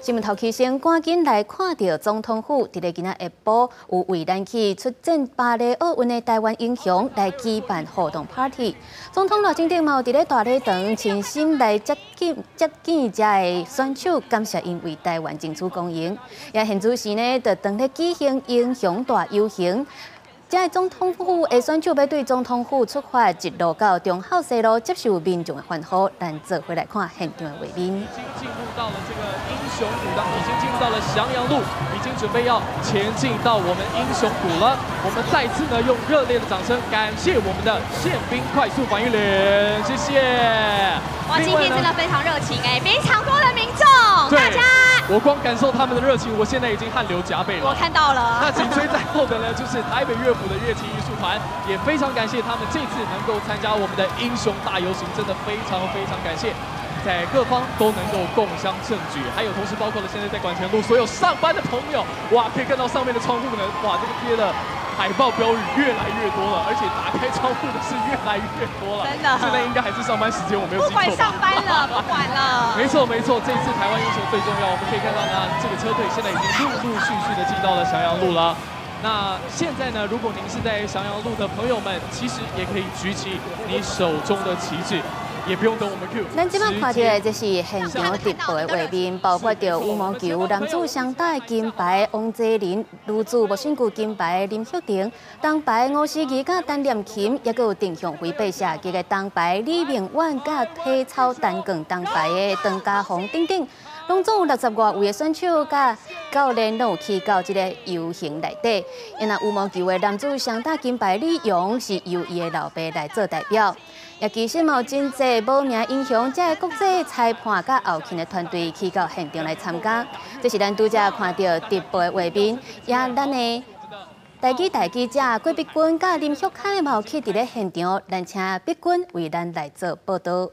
新闻头起先赶紧来看到总统府伫咧今仔下晡有为咱去出战巴黎奥运的台湾英雄来举办互动 party。总统罗景顶嘛有伫咧大礼堂亲身来接见遮的选手，感谢因为台湾争取公赢。也现主时呢，就当咧举行英雄大游行。 这总统府的选手要对总统府出发，一路到中孝西路接受民众的欢呼。咱做回来看现场的画面。已经进入到了这个英雄谷当，已经进入到了翔阳路，已经准备要前进到我们英雄谷了。我们再次呢用热烈的掌声感谢我们的宪兵快速反应连，谢谢。哇，今天真的非常热情哎，非常多的民众，大家。 我光感受他们的热情，我现在已经汗流浃背了。我看到了。那紧追在后的呢，就是台北乐府的乐器艺术团，也非常感谢他们这次能够参加我们的英雄大游行，真的非常感谢，在各方都能够共襄盛举。还有同时包括了现在在管前路所有上班的朋友，哇，可以看到上面的窗户呢，哇，这个贴的。 海报标语越来越多了，而且打开窗户的是越来越多了。真的，现在应该还是上班时间，我没有记错吧？不管上班了，不管了。没错，这次台湾英雄最重要，我们可以看到呢，这个车队现在已经陆续的进到了翔阳路了。那现在呢，如果您是在翔阳路的朋友们，其实也可以举起你手中的旗帜。 也不用等我们 Q。咱即摆看到的这是现场直播的画面，包括着羽毛球男子双打金牌王泽林、女子木棍球金牌林秀婷、铜牌吴思怡甲陈念琴，也有定向回背射击的铜牌李明婉甲体操单杠铜牌的张家宏等等。 拢总有60多位的选手甲教练都有去到这个游行内底。因那羽毛球的男子双打金牌李勇是由伊的老爸来做代表。也其实嘛有真济无名英雄，这个国际裁判甲后勤的团队去到现场来参加。这是咱拄则看到直播的画面，也咱的台记者郭碧君甲林旭凯嘛有去伫咧现场，咱请碧君为咱来做报道。